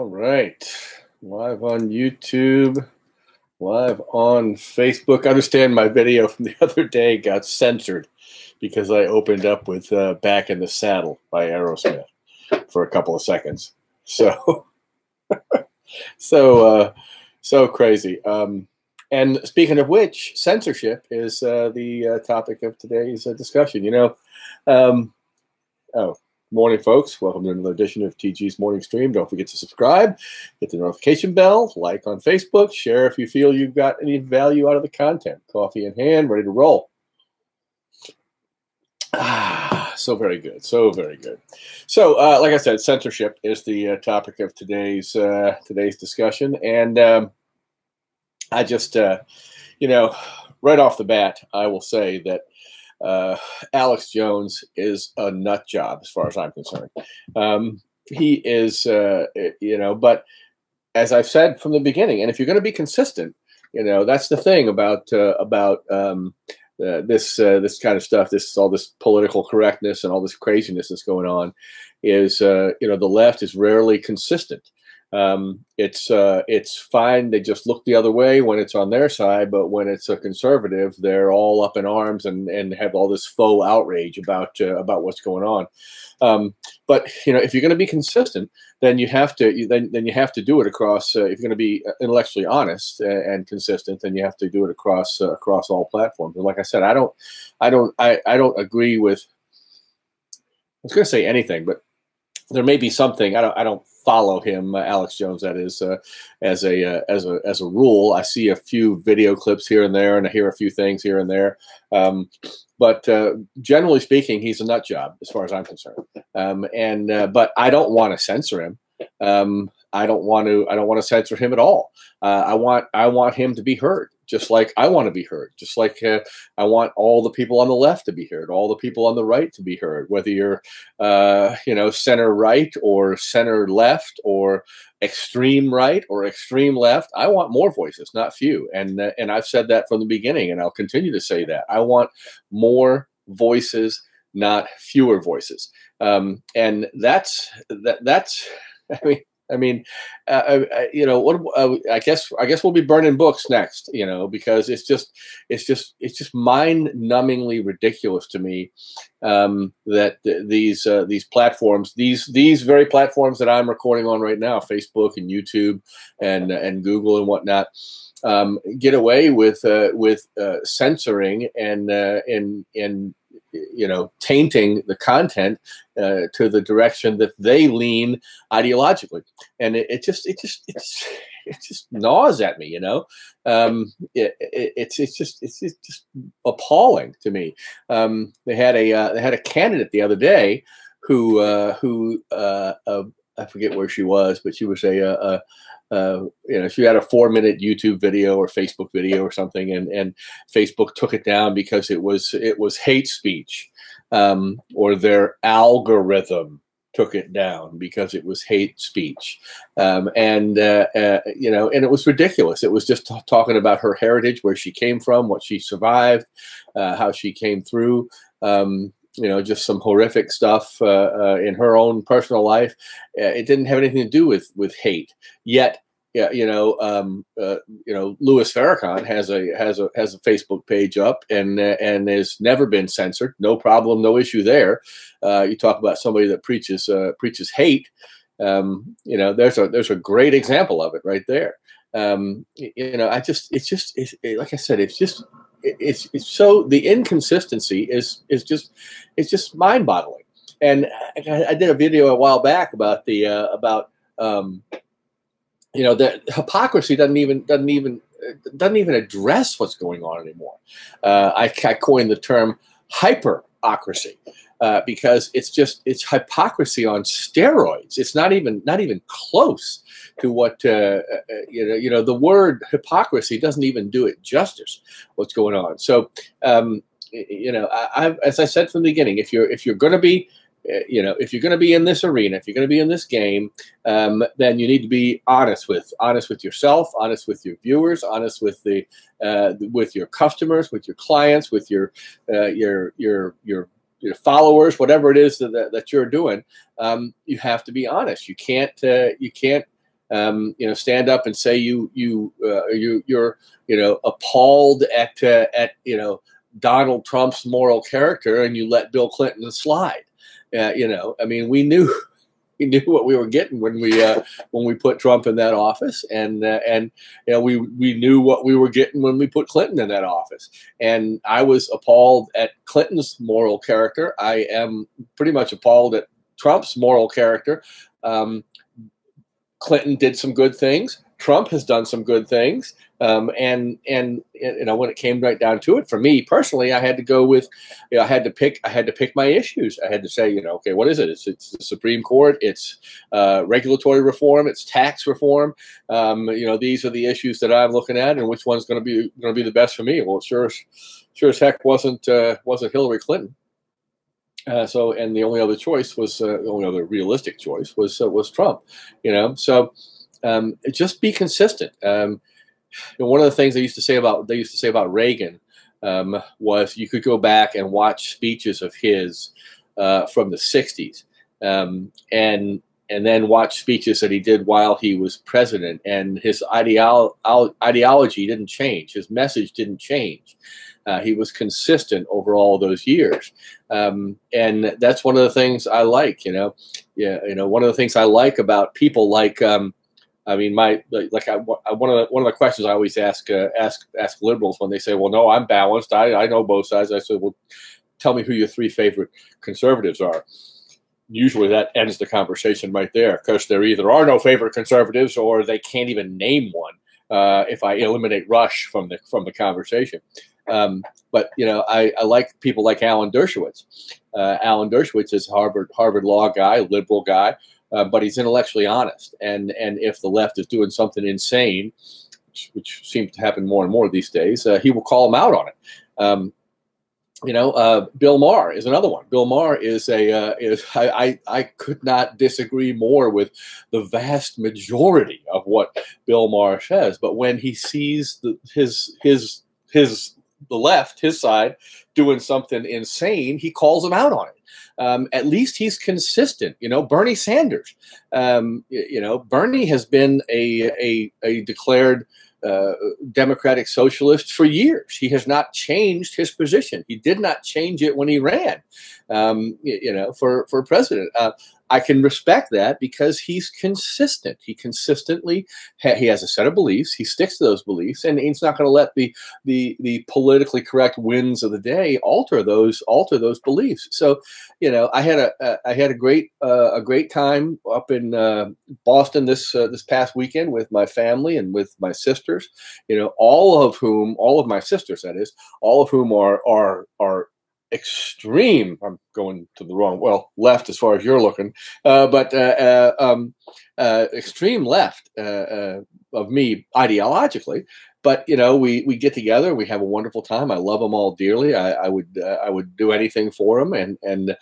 All right. Live on YouTube, live on Facebook. I understand my video from the other day got censored because I opened up with Back in the Saddle by Aerosmith for a couple of seconds. So, so crazy. And speaking of which, censorship is the topic of today's discussion. Morning, folks. Welcome to another edition of TG's Morning Stream. Don't forget to subscribe, hit the notification bell, like on Facebook, share if you feel you've got any value out of the content. Coffee in hand, ready to roll. So very good. So very good. So, like I said, censorship is the topic of today's discussion. And I just, right off the bat, I will say that Alex Jones is a nut job as far as I'm concerned. He is, but as I've said from the beginning, and if you're going to be consistent, that's the thing about this kind of stuff, all this political correctness and all this craziness that's going on is, the left is rarely consistent. It's fine. They just look the other way when it's on their side, but when it's a conservative, they're all up in arms and have all this faux outrage about what's going on. But if you're going to be consistent, then you have to then you have to do it across. If you're going to be intellectually honest and consistent, then you have to do it across all platforms. And like I said, I don't agree with. I was going to say anything, but there may be something. I don't follow him, Alex Jones. That is, as a rule, I see a few video clips here and there, and I hear a few things here and there. But generally speaking, he's a nut job as far as I'm concerned. But I don't want to censor him. I don't want to censor him at all. I want him to be heard, just like I want to be heard, just like I want all the people on the left to be heard, all the people on the right to be heard, whether you're center right or center left or extreme right or extreme left. I want more voices, not few, and I've said that from the beginning, and I'll continue to say that. I want more voices, not fewer voices, and that's. I guess we'll be burning books next, because it's just mind-numbingly ridiculous to me that these platforms, these very platforms that I'm recording on right now, Facebook and YouTube and Google and whatnot, get away with censoring and tainting the content to the direction that they lean ideologically, and it just gnaws at me. It's just appalling to me. They had a candidate the other day who I forget where she was, but she was she had a 4-minute YouTube video or Facebook video or something, and Facebook took it down because it was hate speech, or their algorithm took it down because it was hate speech, and it was ridiculous. It was just talking about her heritage, where she came from, what she survived, how she came through. Just some horrific stuff in her own personal life. It didn't have anything to do with hate. Yet, Louis Farrakhan has a Facebook page up and has never been censored. No problem, no issue there. You talk about somebody that preaches hate. There's a great example of it right there. Like I said, it's so the inconsistency is just mind-boggling. And I did a video a while back about the hypocrisy doesn't even address what's going on anymore. I coined the term hyperocracy because it's hypocrisy on steroids. It's not even close to what the word hypocrisy doesn't even do it justice. What's going on? So as I said from the beginning, if you're going to be if you're going to be in this arena, if you're going to be in this game, then you need to be honest with yourself, honest with your viewers, honest with with your customers, with your clients, with your followers, whatever it is that you're doing. You have to be honest. You can't stand up and say you're appalled at Donald Trump's moral character, and you let Bill Clinton slide. I mean, we knew what we were getting when we put Trump in that office, and we knew what we were getting when we put Clinton in that office. And I was appalled at Clinton's moral character. I am pretty much appalled at Trump's moral character. Clinton did some good things. Trump has done some good things. And when it came right down to it, for me personally, I had to go with, I had to pick my issues. I had to say, okay, what is it? It's the Supreme Court. It's regulatory reform. It's tax reform. These are the issues that I'm looking at, and which one's going to be the best for me? Well, it sure as heck wasn't Hillary Clinton. And the only other choice was the only other realistic choice was Trump. So just be consistent. One of the things they used to say about Reagan was you could go back and watch speeches of his from the 60s, and then watch speeches that he did while he was president, and his ideology didn't change. His message didn't change. He was consistent over all those years, and that's one of the things I like. One of the things I like about people like. One of the questions I always ask liberals when they say, "Well, no, I'm balanced. I know both sides." I say, "Well, tell me who your three favorite conservatives are." Usually that ends the conversation right there, because there either are no favorite conservatives or they can't even name one. If I eliminate Rush from the conversation. But I like people like Alan Dershowitz. Alan Dershowitz is a Harvard law guy, liberal guy, but he's intellectually honest. And if the left is doing something insane, which seems to happen more and more these days, he will call them out on it. Bill Maher is another one. Bill Maher I could not disagree more with the vast majority of what Bill Maher says. But when he sees the left, his side, doing something insane, he calls them out on it. At least he's consistent. Bernie Sanders. Bernie has been a declared democratic socialist for years. He has not changed his position. He did not change it when he ran, for president. I can respect that because he's consistent. He has a set of beliefs. He sticks to those beliefs, and he's not going to let the politically correct winds of the day alter those beliefs. So, I had a great time up in Boston this past weekend with my family and with my sisters. All of my sisters, that is, all of whom are extreme. I'm going to the left as far as you're looking, but extreme left of me ideologically. But we get together, we have a wonderful time. I love them all dearly. I would do anything for them, and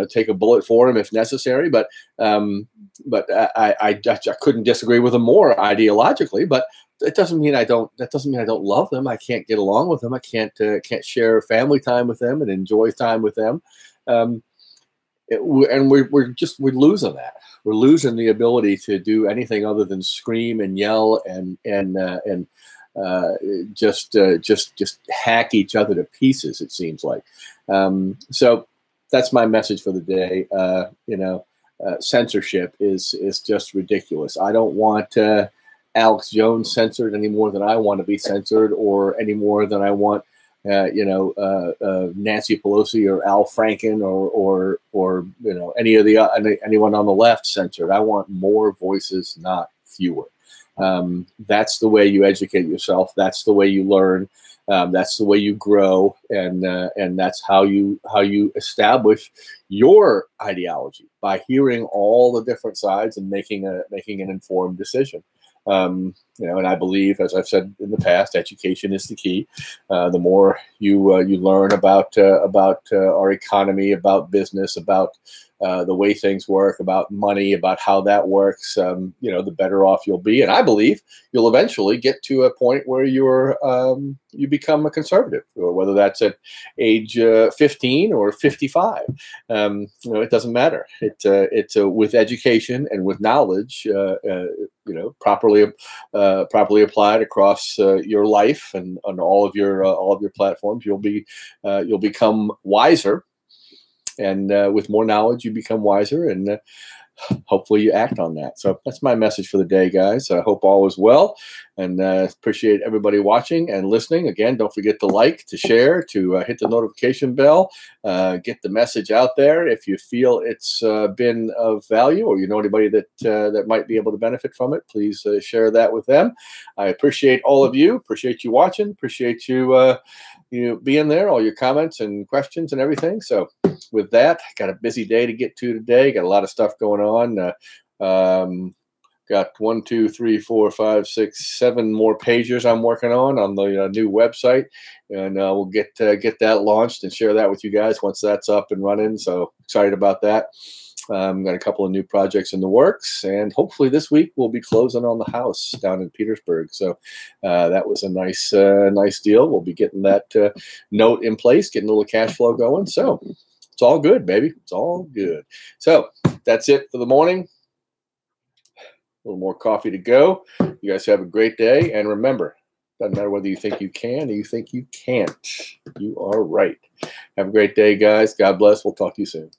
take a bullet for them if necessary. But I couldn't disagree with them more ideologically. But that doesn't mean I don't love them. I can't get along with them. I can't share family time with them and enjoy time with them. And we're losing that. We're losing the ability to do anything other than scream and yell and just hack each other to pieces. It seems like. So that's my message for the day. Censorship is just ridiculous. I don't want Alex Jones censored any more than I want to be censored, or any more than I want, Nancy Pelosi or Al Franken or anyone on the left censored. I want more voices, not fewer. That's the way you educate yourself. That's the way you learn. That's the way you grow, and that's how you establish your ideology, by hearing all the different sides and making an informed decision. And I believe, as I've said in the past, education is the key. The more you learn about our economy, about business, about the way things work, about money, about how that works, the better off you'll be. And I believe you'll eventually get to a point where you become a conservative, or whether that's at age 15 or 55. It doesn't matter. It's with education and with knowledge, properly applied across your life and on all of your platforms, you'll become wiser, and with more knowledge, you become wiser, and hopefully you act on that. So that's my message for the day, guys. I hope all is well, and appreciate everybody watching and listening. Again, don't forget to like, to share, to hit the notification bell, get the message out there. If you feel it's been of value, or you know anybody that might be able to benefit from it, please share that with them. I appreciate all of you. Appreciate you watching. Appreciate you being there, all your comments and questions and everything. So with that, got a busy day to get to today. Got a lot of stuff going on. Got 1, 2, 3, 4, 5, 6, 7 more pages I'm working on the new website, and we'll get that launched and share that with you guys once that's up and running. So excited about that. Got a couple of new projects in the works, and hopefully this week we'll be closing on the house down in Petersburg. So that was a nice deal. We'll be getting that note in place, getting a little cash flow going. So it's all good, baby. It's all good. So that's it for the morning. A little more coffee to go. You guys have a great day, and remember, doesn't matter whether you think you can or you think you can't. You are right. Have a great day, guys. God bless. We'll talk to you soon.